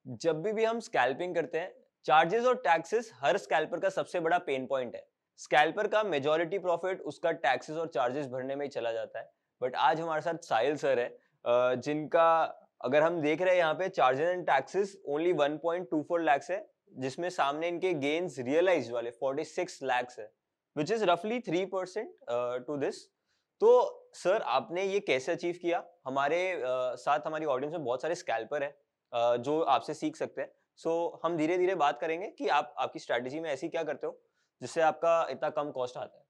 जब भी हम स्कैल्पिंग करते हैं, चार्जेस और टैक्सेस हर स्कैल्पर का सबसे बड़ा पेन पॉइंट है। स्कैल्पर का मेजॉरिटी प्रॉफिट उसका टैक्सेस और चार्जेस भरने में ही चला जाता है। बट आज हमारे साथ साहिल सर है, जिनका अगर हम देख रहे हैं यहाँ पे charges and taxes only 1.24 lakhs है, जिसमें सामने इनके गेन्स रियलाइज वाले 46 lakhs है, विच इज रफली 3% टू दिस। तो सर आपने ये कैसे अचीव किया? हमारे साथ हमारी ऑडियंस में बहुत सारे स्कैल्पर है जो आपसे सीख सकते हैं। सो हम धीरे-धीरे बात करेंगे कि आप आपकी स्ट्रैटेजी में ऐसी क्या करते हो, जिससे आपका इतना कम कॉस्ट आता है?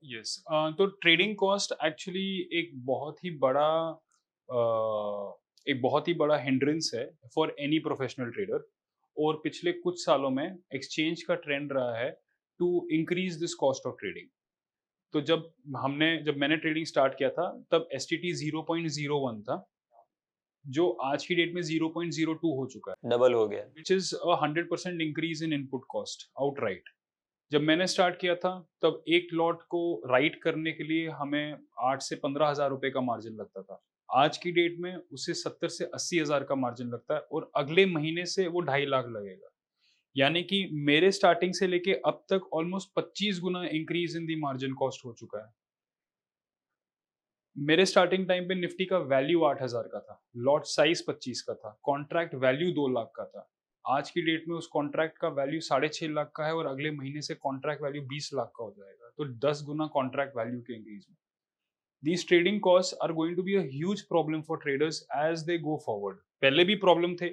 यस। तो ट्रेडिंग कॉस्ट एक्चुअली एक बहुत ही बड़ा हिंड्रेंस है फॉर एनी प्रोफेशनल ट्रेडर। और पिछले कुछ सालों में एक्सचेंज का ट्रेंड रहा है to increase this cost of trading. तो जब मैंने ट्रेडिंग स्टार्ट किया था तब एस टी टी 0.01 था, जो आज की डेट में 0.02 हो चुका है, डबल हो गया। Which is 100% increase in input cost outright. जब मैंने स्टार्ट किया था तब एक लॉट को राइट करने के लिए हमें 8 से 15 हज़ार रुपए का मार्जिन लगता था। आज की डेट में उसे 70 से 80 हज़ार का मार्जिन लगता है और अगले महीने से वो 2.5 लाख लगेगा। यानी कि मेरे स्टार्टिंग से लेके अब तक almost 25 Guna increase in the margin cost हो चुका है। मेरे स्टार्टिंग टाइम पे निफ्टी का वैल्यू 8 हज़ार का था, लॉट साइज 25 का था, कॉन्ट्रैक्ट वैल्यू 2 लाख का था। आज की डेट में उस कॉन्ट्रैक्ट का वैल्यू 6.5 लाख का है और अगले महीने से कॉन्ट्रैक्ट वैल्यू 20 लाख का हो जाएगा। तो 10 गुना कॉन्ट्रैक्ट वैल्यू के इंक्रीज में these trading cost are going to be a huge problem for traders as they go forward. पहले भी प्रॉब्लम थे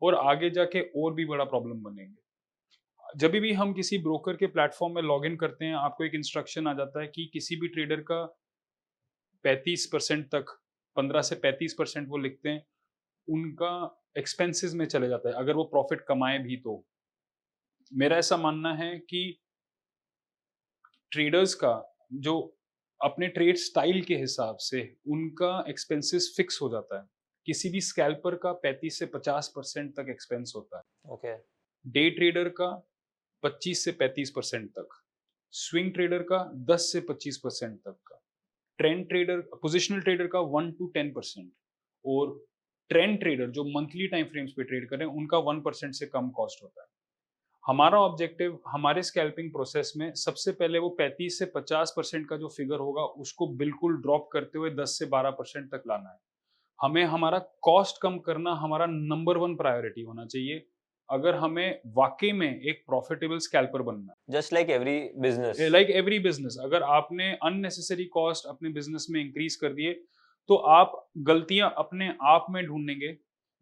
और आगे जाके और भी बड़ा प्रॉब्लम बनेंगे। जब भी हम किसी ब्रोकर के प्लेटफॉर्म में लॉग इन करते हैं, आपको एक इंस्ट्रक्शन आ जाता है कि किसी भी ट्रेडर का 35% तक, 15 से 35% वो लिखते हैं उनका एक्सपेंसेस में चले जाता है अगर वो प्रॉफिट कमाए भी तो। मेरा ऐसा मानना है कि ट्रेडर्स का जो अपने ट्रेड स्टाइल के हिसाब से उनका एक्सपेंसेस फिक्स हो जाता है। किसी भी स्कैल्पर का 35 से 50% तक एक्सपेंस होता है, ओके। डे ट्रेडर का 25 से 35% तक, स्विंग ट्रेडर का 10 से 25% तक का, ट्रेंड ट्रेडर पोजिशनल ट्रेडर का 1 to 10%, और ट्रेंड ट्रेडर जो मंथली टाइम फ्रेम्स पे ट्रेड करें उनका 1% से कम कॉस्ट होता है। हमारा ऑब्जेक्टिव हमारे स्कैल्पिंग प्रोसेस में सबसे पहले वो 35 से 50% का जो फिगर होगा उसको बिल्कुल ड्रॉप करते हुए 10 से 12% तक लाना है। हमें हमारा कॉस्ट कम करना हमारा नंबर वन प्रायोरिटी होना चाहिए अगर हमें वाकई में एक प्रॉफिटेबल स्कैल्पर बनना जस्ट लाइक एवरी बिजनेस। है। लाइक एवरी बिजनेस, अगर आपने अननेसेसरी कॉस्ट अपने बिजनेस में इंक्रीज कर दिए तो आप गलतियां अपने आप में ढूंढेंगे,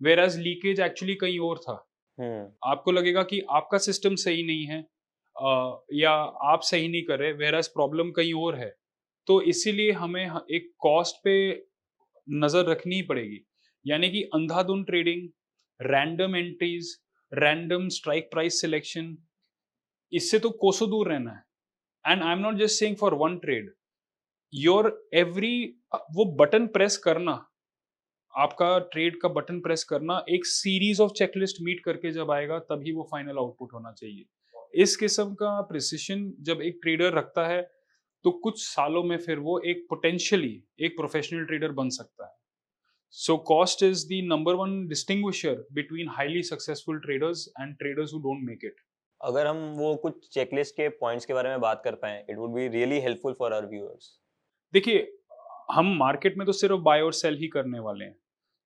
वेर एज लीकेज एक्चुअली कहीं और था। हम्म। आपको लगेगा कि आपका सिस्टम सही नहीं है, या आप सही नहीं कर रहे, वेर एज प्रॉब्लम कहीं और है। तो इसीलिए हमें एक कॉस्ट पे नजर रखनी ही पड़ेगी। यानी कि अंधाधुंध trading, random entries, random strike price selection, इससे तो कोसों दूर रहना है। And I am not just saying for one trade, your every वो बटन प्रेस करना, आपका ट्रेड का बटन प्रेस करना एक सीरीज ऑफ चेकलिस्ट मीट करके जब आएगा तभी वो फाइनल आउटपुट होना चाहिए। इस किस्म का प्रिसिशन जब एक ट्रेडर रखता है तो कुछ सालों में फिर वो एक पोटेंशियली एक प्रोफेशनल ट्रेडर बन सकता है। So cost is the number one distinguisher between highly successful traders and traders who don't make it. अगर हम वो कुछ चेकलिस्ट के पॉइंट्स के बारे में बात कर पाएँ, it would be really helpful for our viewers. देखिए, हम मार्केट में तो सिर्फ बाय और सेल ही करने वाले हैं।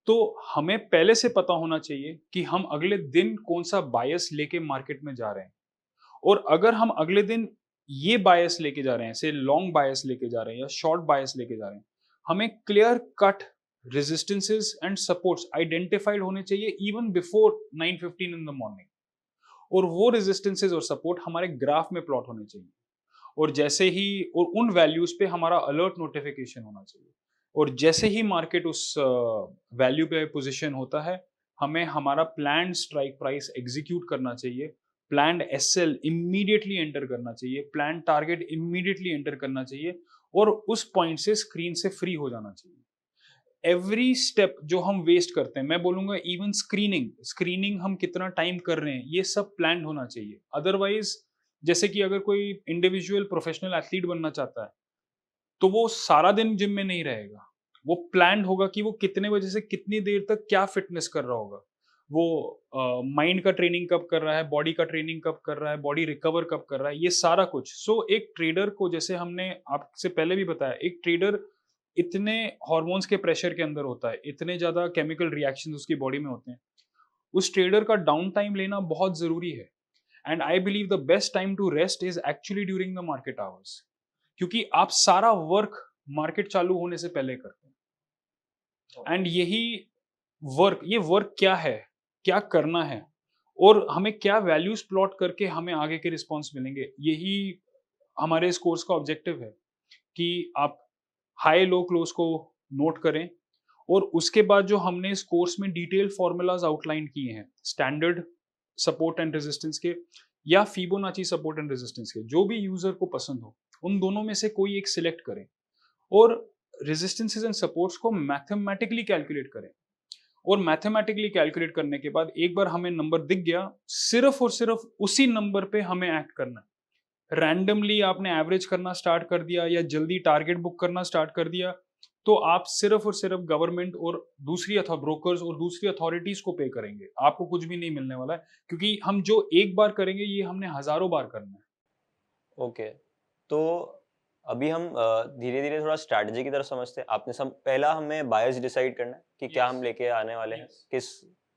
तो हमें पहले से पता होना चाहिए कि हम अगले दिन कौन सा बायस लेके मार्केट में जा रहे हैं। और अगर हम अगले दिन ये बायस लेके जा रहे हैं, से लॉन्ग बायस लेके जा रहे हैं या शॉर्ट बायस लेके जा रहे हैं, हमें clear cut resistances and supports identified होने चाहिए even before 9:15 in the morning. और वो रेजिस्टेंसेस और सपोर्ट हमारे ग्राफ में प्लॉट होने चाहिए। और जैसे ही और उन वैल्यूज पे हमारा अलर्ट नोटिफिकेशन होना चाहिए। और जैसे ही मार्केट उस वैल्यू पे पोजीशन होता है, हमें हमारा प्लान्ड स्ट्राइक प्राइस एग्जीक्यूट करना चाहिए, प्लान्ड एसएल इमीडिएटली एंटर करना चाहिए, प्लान्ड टारगेट इमीडिएटली एंटर करना चाहिए और उस पॉइंट से स्क्रीन से फ्री हो जाना चाहिए। एवरी स्टेप जो हम वेस्ट करते हैं, मैं बोलूंगा इवन स्क्रीनिंग स्क्रीनिंग हम कितना टाइम कर रहे हैं, ये सब प्लान होना चाहिए। अदरवाइज जैसे कि अगर कोई इंडिविजुअल प्रोफेशनल एथलीट बनना चाहता है तो वो सारा दिन जिम में नहीं रहेगा, वो प्लान्ड होगा कि वो कितने बजे से कितनी देर तक क्या फिटनेस कर रहा होगा, वो माइंड का ट्रेनिंग कब कर रहा है, बॉडी का ट्रेनिंग कब कर रहा है, बॉडी रिकवर कब कर रहा है, ये सारा कुछ। सो एक ट्रेडर को, जैसे हमने आपसे पहले भी बताया, एक ट्रेडर इतने हॉर्मोन्स के प्रेशर के अंदर होता है, इतने ज्यादा केमिकल रिएक्शंस उसकी बॉडी में होते हैं, उस ट्रेडर का डाउन टाइम लेना बहुत जरूरी है। And I believe the best time to rest is actually during the market hours, क्योंकि आप सारा वर्क मार्केट चालू होने से पहले करते हैं। एंड यही वर्क, ये वर्क क्या है, क्या करना है, और हमें क्या वैल्यूज प्लॉट करके हमें आगे के रिस्पॉन्स मिलेंगे, यही हमारे इस कोर्स का ऑब्जेक्टिव है कि आप हाई लो क्लोज को नोट करें, और उसके बाद जो हमने इस कोर्स में डिटेल फॉर्मूलाज आउटलाइन किए हैं, स्टैंडर्ड सपोर्ट एंड रेजिस्टेंस के या फिबोनाची सपोर्ट एंड रेजिस्टेंस के, जो भी यूजर को पसंद हो उन दोनों में से कोई एक सिलेक्ट करें, और रेजिस्टेंसेस एंड सपोर्ट्स को मैथमेटिकली कैलकुलेट करें। और मैथमेटिकली कैलकुलेट करने के बाद एक बार हमें नंबर दिख गया, सिर्फ और सिर्फ उसी नंबर पे हमें एक्ट करना है। रैंडमली आपने एवरेज करना स्टार्ट कर दिया या जल्दी टारगेट बुक करना स्टार्ट कर दिया, तो आप सिर्फ और सिर्फ गवर्नमेंट और दूसरी ब्रोकर्स और दूसरी अथॉरिटीज को पे करेंगे, आपको कुछ भी नहीं मिलने वाला है, क्योंकि हम जो एक बार करेंगे ये हमने हजारों बार करना है। ओके, तो अभी हम धीरे धीरे थोड़ा स्ट्रैटेजी की तरफ समझते हैं। आपने सब पहला हमें बायस डिसाइड करना है कि क्या हम लेके आने वाले हैं, किस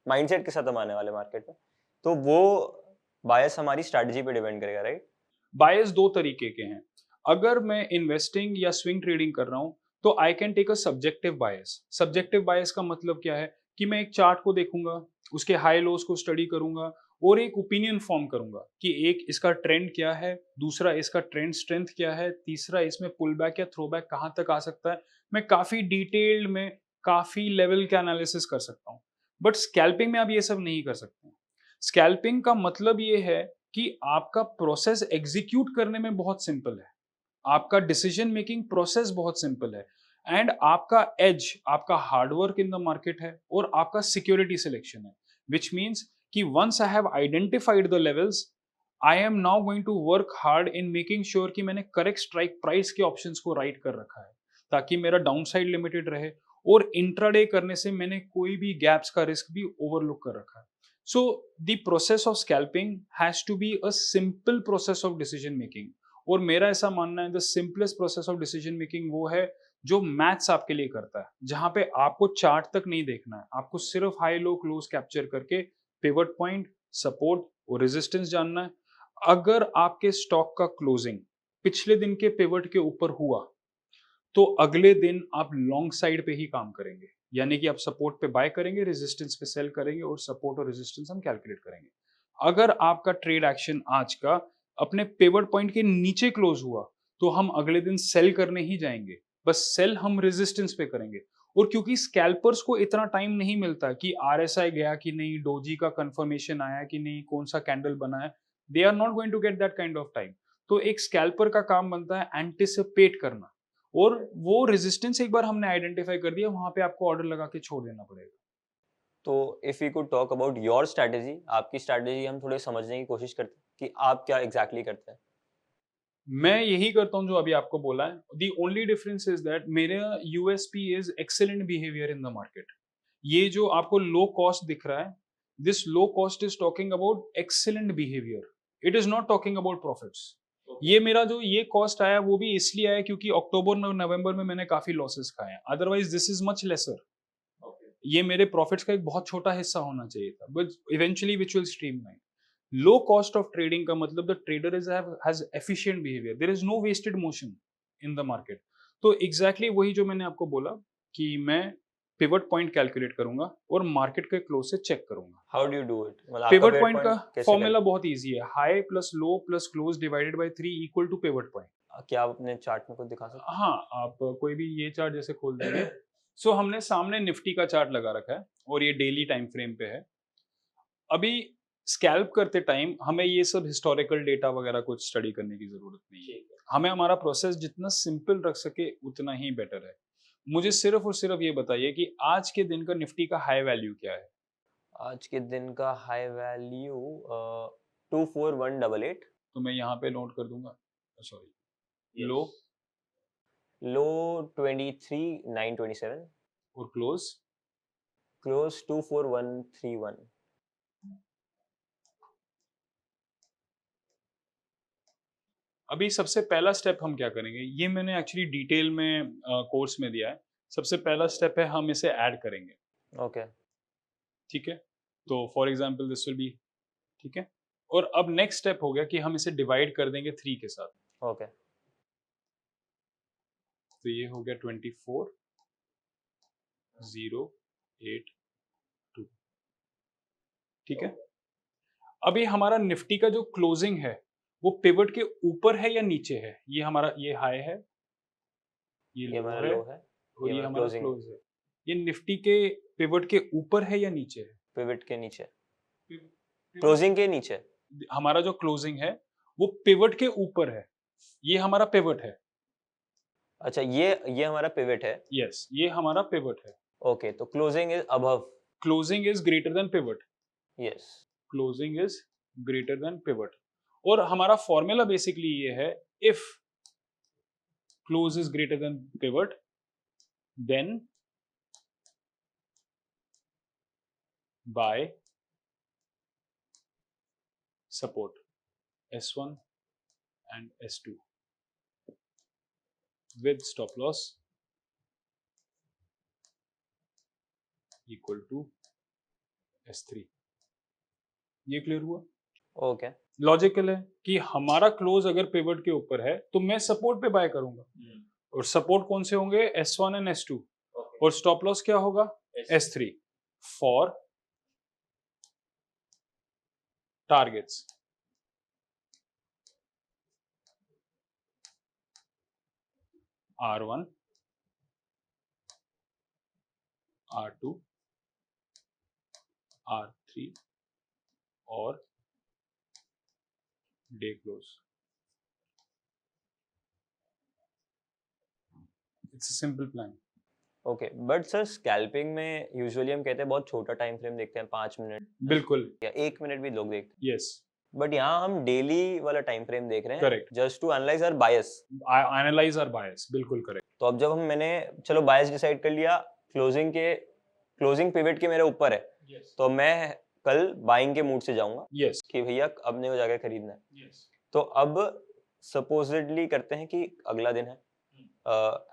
माइंडसेट के साथ हम आने वाले मार्केट में, तो वो बायस हमारी स्ट्रैटेजी पे डिपेंड करेगा, राइट? बायस दो तरीके के हैं। अगर मैं इन्वेस्टिंग या स्विंग ट्रेडिंग कर रहा हूं, तो I can take a subjective bias. Subjective bias का मतलब क्या है कि मैं एक चार्ट को देखूंगा, उसके हाई लोज को स्टडी करूंगा, और एक ओपिनियन फॉर्म करूंगा कि एक इसका ट्रेंड क्या है, दूसरा इसका ट्रेंड स्ट्रेंथ क्या है, तीसरा इसमें पुल बैक या थ्रो बैक कहां तक आ सकता है। मैं काफी डिटेल्ड में, काफी लेवल का एनालिसिस कर सकता हूं। बट स्कैल्पिंग में आप ये सब नहीं कर सकते। स्कैल्पिंग का मतलब ये है कि आपका प्रोसेस एग्जीक्यूट करने में बहुत सिंपल है, आपका डिसीजन मेकिंग प्रोसेस बहुत सिंपल है, एंड आपका एज, आपका हार्डवर्क इन द मार्केट है, और आपका सिक्योरिटी सिलेक्शन है। विच मीन्स कि once I have identified the levels, I am now going to work hard in making sure कि मैंने करेक्ट स्ट्राइक प्राइस के ऑप्शंस को राइट कर रखा है, ताकि मेरा डाउन साइड लिमिटेड रहे, और इंट्राडे करने से मैंने कोई भी गैप्स का रिस्क भी ओवरलुक कर रखा है। So the process of scalping has to be a simple process of decision making, और मेरा ऐसा मानना है the simplest process of decision making वो है जो मैथ्स आपके लिए करता है, जहां पे आपको चार्ट तक नहीं देखना है, आपको सिर्फ हाई लो क्लोज कैप्चर करके पिवट पॉइंट, सपोर्ट और रेजिस्टेंस जानना है। अगर आपके स्टॉक का क्लोजिंग पिछले दिन के पिवट के ऊपर हुआ, तो अगले दिन आप लॉन्ग साइड पे ही काम करेंगे, यानी कि आप सपोर्ट पे बाय करेंगे, रेजिस्टेंस पे सेल करेंगे, और सपोर्ट और रेजिस्टेंस हम कैलकुलेट करेंगे। अगर आपका ट्रेड एक्शन आज का अपने पिवट पॉइंट के नीचे क्लोज हुआ, तो हम अगले दिन सेल करने ही जाएंगे, बस सेल हम रेजिस्टेंस पे करेंगे। और क्योंकि स्कैल्पर्स को इतना टाइम नहीं मिलता कि आरएसआई गया कि नहीं, डोजी का कंफर्मेशन आया कि नहीं, कौन सा कैंडल बना है, they are not going to get that kind of time. तो एक स्कैल्पर का काम बनता है एंटिसिपेट करना, और वो रेजिस्टेंस एक बार हमने आइडेंटिफाई कर दिया, वहां पे आपको ऑर्डर लगा के छोड़ देना पड़ेगा। तो if you could talk about your strategy, आपकी स्ट्रैटेजी हम थोड़े समझने की कोशिश करते हैं कि आप क्या एग्जैक्टली करते हैं। मैं यही करता हूं जो अभी आपको बोला है। The only difference is that मेरा USP is excellent behaviour in the market. ये जो आपको लो कॉस्ट दिख रहा है, this low cost is talking about excellent behaviour, it is not talking about profits. ये मेरा जो ये कॉस्ट आया वो भी इसलिए आया क्योंकि अक्टूबर और नवंबर में मैंने काफी लॉसेस खाए हैं, otherwise this is much laser. ये मेरे प्रॉफिट्स का एक बहुत छोटा हिस्सा होना चाहिए था, but eventually which will streamline. Low cost of trading का मतलब the trader is has efficient behaviour, there is no wasted motion in the market. तो एग्जैक्टली वही जो मैंने आपको बोला कि मैं पिवट पॉइंट कैलकुलेट करूंगा और मार्केट के क्लोज से चेक करूंगा। How do you do it, मतलब आपका पिवट पिवट पॉइंट का पॉइंट कैसे फॉर्मूला बहुत इजी है, high plus low plus close divided by 3 equal to pivot point. क्या आप अपने चार्ट में कुछ दिखा सकते हाँ, आप कोई भी ये चार्ट जैसे खोल देंगे, सो हमने सामने निफ्टी का चार्ट लगा रखा है और ये डेली टाइम फ्रेम पे है। अभी स्कैल्प करते टाइम हमें ये सब हिस्टोरिकल डेटा वगैरह कुछ स्टडी करने की जरूरत नहीं है, हमें हमारा प्रोसेस जितना सिंपल रख सके उतना ही बेटर है। मुझे सिर्फ और सिर्फ ये बताइए कि आज के दिन का निफ्टी का हाई वैल्यू क्या है। हैं? आज के दिन का हाई वैल्यू 24188। तो मैं यहाँ पे नोट कर दूंगा, सॉरी, लो लो 23,927, और क्लोज क्लोज 24,131. अभी सबसे पहला स्टेप हम क्या करेंगे, ये मैंने एक्चुअली डिटेल में कोर्स में दिया है। सबसे पहला स्टेप है हम इसे ऐड करेंगे, ओके. ठीक है। तो for example this will be, ठीक है। और अब नेक्स्ट स्टेप हो गया कि हम इसे डिवाइड कर देंगे 3 के साथ। ओके. तो ये हो गया 24 0 8 2, ठीक है। अभी हमारा निफ्टी का जो क्लोजिंग है वो पिवट के ऊपर है या नीचे है, ये हमारा ये हाई है, ये ये लो हमारा है, लो है, और ये ये हमारा हमारा क्लोजिंग क्लोज है। ये निफ्टी के पिवट के ऊपर है या नीचे है? पिवट के नीचे, पिवट क्लोजिंग के नीचे. हमारा जो क्लोजिंग है वो पिवट के ऊपर है, ये हमारा पिवट है। अच्छा, ये हमारा पिवट है. यस, ये हमारा पिवट है। ओके, तो closing is above. Closing is greater than pivot, yes. Closing is greater than pivot. और हमारा फॉर्मूला बेसिकली ये है, if close is greater than pivot then buy support S1 and S2 with stop loss equal to S3। ये clear हुआ? Okay. Logical है कि हमारा close अगर पिवट के ऊपर है तो मैं सपोर्ट पे बाय करूंगा, और सपोर्ट कौन से होंगे? S1 एंड S2, और स्टॉप लॉस क्या होगा? S3 for targets. R1 R2 R3 और day close. It's a simple plan. Okay, but sir scalping में यूजुअली हम कहते हैं बहुत छोटा टाइम फ्रेम देखते हैं, 5 मिनट बिल्कुल, या 1 मिनट भी लोग देखते हैं. यस, बट यहाँ हम डेली वाला टाइम फ्रेम देख रहे हैं, correct. Just to analyse our bias. Analyse our bias, बिल्कुल करेक्ट। तो अब जब मैंने चलो बायस डिसाइड कर लिया, क्लोजिंग पिवट के मेरे ऊपर है, तो मैं कल बाइंग के मूड से जाऊंगा यस, कि भैया अब मेरे को जाके खरीदना है. यस, तो अब सपोजिटली करते हैं कि अगला दिन है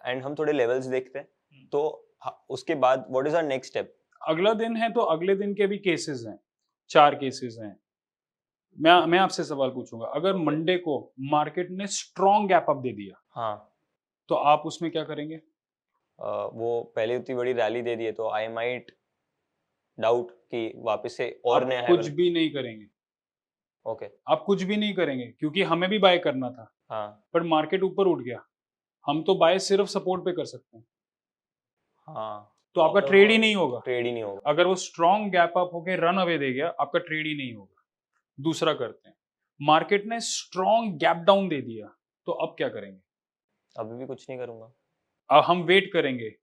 एंड हम थोड़े लेवल्स देखते हैं. तो उसके बाद what is our next step? अगला दिन है तो अगले दिन के भी केसेस हैं, 4 केसेस हैं। मैं आपसे सवाल पूछूंगा, अगर मंडे को मार्केट ने स्ट्रॉन्ग गैप अप दे दिया हाँ, तो आप उसमें क्या करेंगे? वो पहले इतनी बड़ी रैली दे दी है तो आई माइट डाउट कि वापस से और आप नया कुछ है. भी नहीं करेंगे, ओके. आप कुछ भी नहीं करेंगे क्योंकि हमें भी बाय करना था, हाँ. पर मार्केट ऊपर उठ गया, हम तो बाय सिर्फ सपोर्ट पे कर सकते हैं, हाँ, तो आपका ट्रेड ही नहीं होगा। ट्रेड ही नहीं होगा. अगर वो स्ट्रॉन्ग गैप अप होके रन अवे दे गया, आपका ट्रेड ही नहीं होगा। दूसरा करते हैं, मार्केट ने स्ट्रॉन्ग गैप डाउन दे दिया, तो अब क्या करेंगे? अभी भी कुछ नहीं करूंगा. अब हम वेट करेंगे,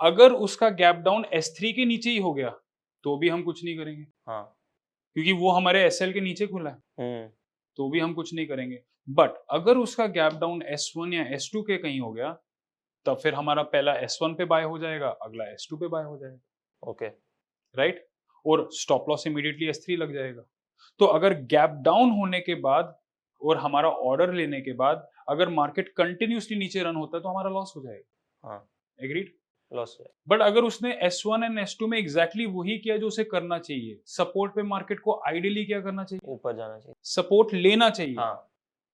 अगर उसका गैप डाउन S3 के नीचे ही हो गया तो भी हम कुछ नहीं करेंगे, हाँ. क्योंकि वो हमारे SL के नीचे खुला है, हम्म. तो भी हम कुछ नहीं करेंगे। बट अगर उसका गैप डाउन S1 या S2 के कहीं हो गया, तब फिर हमारा पहला S1 पे बाय हो जाएगा, अगला S2 पे बाय हो जाएगा, ओके. राइट? और स्टॉप लॉस इमीडिएटली S3 लग जाएगा। तो अगर गैप डाउन होने के बाद और हमारा ऑर्डर लेने के बाद अगर मार्केट कंटिन्यूसली नीचे रन होता है तो हमारा लॉस हो जाएगा। हाँ, एग्रीड? लॉस है. बट अगर उसने S1 एंड S2 में एग्जैक्टली वही किया जो उसे करना चाहिए, सपोर्ट पे मार्केट को आइडियली क्या करना चाहिए? ऊपर जाना चाहिए. सपोर्ट लेना चाहिए। हाँ.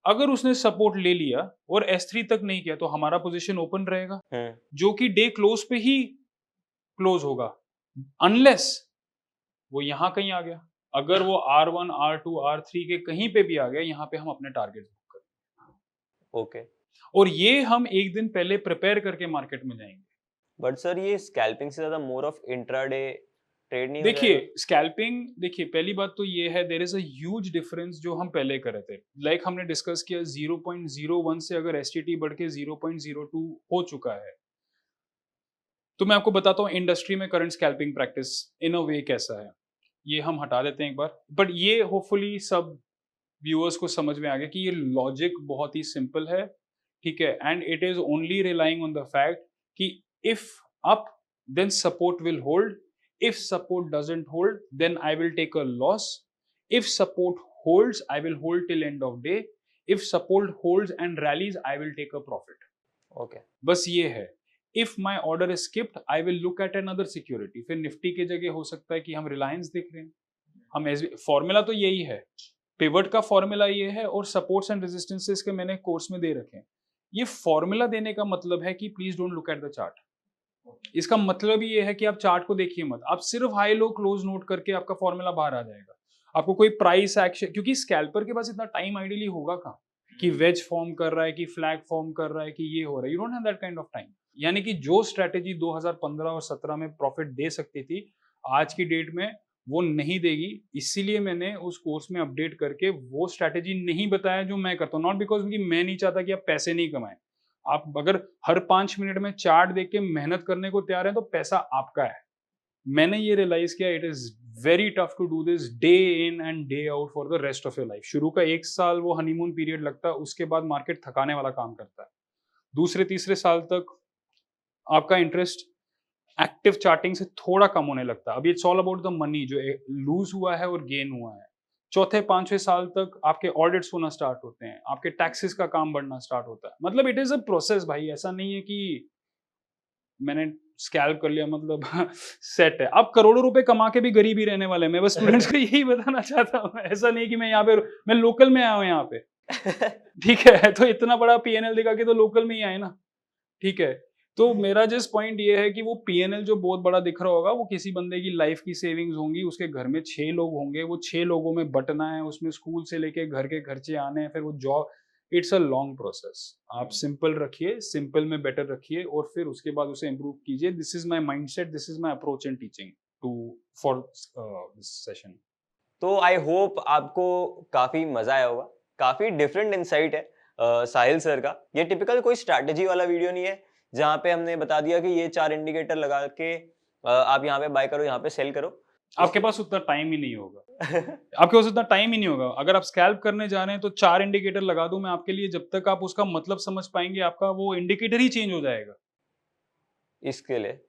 अगर उसने सपोर्ट ले लिया और S3 तक नहीं किया तो हमारा पोजीशन ओपन रहेगा, हम्म. जो कि डे क्लोज पे ही क्लोज होगा, अनलेस वो यहां कहीं आ गया। अगर वो R1 R2 R3 के कहीं पे भी आ गया, यहाँ पे हम अपने टारगेट बुक करेंगे, ओके. और ये हम एक दिन पहले प्रिपेयर करके मार्केट में जाएंगे। बट सर ये स्कैल्पिंग से ज्यादा मोर ऑफ इंट्राडे ट्रेड नहीं हो देखिए जाएगा? स्कैल्पिंग, देखिए पहली बात तो ये है, there is a huge difference जो हम पहले कर रहे थे। लाइक हमने डिस्कस किया 0.01 से अगर एसटीटी बढ़ के 0.02 हो चुका है, तो मैं आपको बताता हूँ इंडस्ट्री में करंट स्कैल्पिंग प्रैक्टिस इन अ वे कैसा है। ये हम हटा देते हैं एक बार, बट ये होपफुली सब व्यूअर्स को समझ में आ गया कि ये लॉजिक बहुत ही सिंपल है ठीक है, and it is only relying on the fact कि if up then support will hold, if support doesn't hold then I will take a loss, if support holds I will hold till end of day, if support holds and rallies I will take a profit. Okay बस ये है. if my order is skipped I will look at another security. फिर Nifty के जगह हो सकता है कि हम रिलायंस देख रहे हैं, हम फॉर्मूला तो यही है, पिवट का फॉर्मूला ये है और सपोर्ट्स एंड रेजिस्टेंसेस के मैंने कोर्स में दे रखे हैं. ये फॉर्मूला देने का मतलब है कि please don't look at the chart. इसका मतलब ये है कि आप चार्ट को देखिए मत, आप सिर्फ हाई लो क्लोज नोट करके आपका फॉर्मूला बाहर आ जाएगा. आपको कोई प्राइस एक्शन, क्योंकि स्कैल्पर के पास इतना टाइम आइडियली होगा कहाँ कि वेज फॉर्म कर रहा है, कि फ्लैग फॉर्म कर रहा है, कि ये हो रहा है. You don't have that kind of time. यानी कि जो स्ट्रेटेजी 2015 और 17 में प्रॉफिट दे सकती थी, आज की डेट में वो नहीं देगी. इसीलिए मैंने उस कोर्स में अपडेट करके वो स्ट्रेटेजी नहीं बताया जो मैं करता हूँ. नॉट बिकॉज मैं नहीं चाहता कि आप पैसे नहीं कमाएं. आप अगर हर 5 मिनट में चार्ट देख के मेहनत करने को तैयार हैं तो पैसा आपका है. मैंने ये रियलाइज किया it is very tough to do this day in and day out for the rest of your life. शुरू का 1 साल वो हनीमून पीरियड लगता है, उसके बाद मार्केट थकाने वाला काम करता है. दूसरे तीसरे साल तक आपका इंटरेस्ट एक्टिव चार्टिंग से थोड़ा कम होने लगता है. अभी it's all about the money जो लूज हुआ है और गेन हुआ है. चौथे पांचवें साल तक आपके ऑडिट्स होना स्टार्ट होते हैं, आपके टैक्सेस का काम बढ़ना स्टार्ट होता है. मतलब इट इज अ प्रोसेस भाई. ऐसा नहीं है कि मैंने स्कैल्प कर लिया मतलब सेट है. आप करोड़ों रुपए कमा के भी गरीब ही रहने वाले हैं. मैं बस स्टूडेंट्स को यही बताना चाहता हूँ. ऐसा नहीं कि मैं यहाँ पे, मैं लोकल में आया हूँ यहाँ पे, ठीक है, तो इतना बड़ा पीएनएल दिखा के तो लोकल में ही आए ना, ठीक है. तो मेरा जिस पॉइंट ये है कि वो पीएनएल जो बहुत बड़ा दिख रहा होगा वो किसी बंदे की लाइफ की सेविंग्स होंगी. उसके घर में 6 लोग होंगे, वो 6 लोगों में बंटना है, उसमें स्कूल से लेके घर के खर्चे आने हैं, फिर वो job. It's a long process. आप सिंपल रखिए, सिंपल में बेटर रखिए और फिर उसके बाद उसे इम्प्रूव कीजिए. This is my mindset, this is my approach in teaching to for this session. तो आई होप आपको काफी मजा आया होगा. काफी डिफरेंट इंसाइट है साहिल सर का. ये टिपिकल कोई स्ट्रैटेजी वाला वीडियो नहीं है जहाँ पे हमने बता दिया कि ये 4 इंडिकेटर लगा के आप यहाँ पे बाय करो, यहाँ पे सेल करो. आपके पास उतना टाइम ही नहीं होगा. आपके पास उतना टाइम ही नहीं होगा. अगर आप स्कैल्प करने जा रहे हैं तो 4 इंडिकेटर लगा दूं मैं आपके लिए, जब तक आप उसका मतलब समझ पाएंगे आपका वो इंडिकेटर ही चेंज हो जाएगा. इसके लिए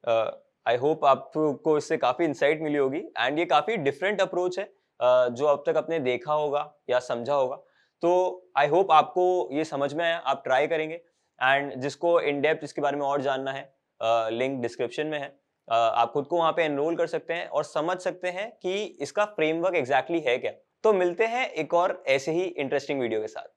आई होप आपको इससे काफी इंसाइट मिली होगी. एंड ये काफी डिफरेंट अप्रोच है जो अब तक आपने देखा होगा या समझा होगा. तो आई होप आपको ये समझ में आया, आप ट्राई करेंगे. एंड जिसको इन डेप्थ इसके बारे में और जानना है, लिंक डिस्क्रिप्शन में है. आप खुद को वहां पे एनरोल कर सकते हैं और समझ सकते हैं कि इसका फ्रेमवर्क एग्जैक्टली है क्या. तो मिलते हैं एक और ऐसे ही इंटरेस्टिंग वीडियो के साथ.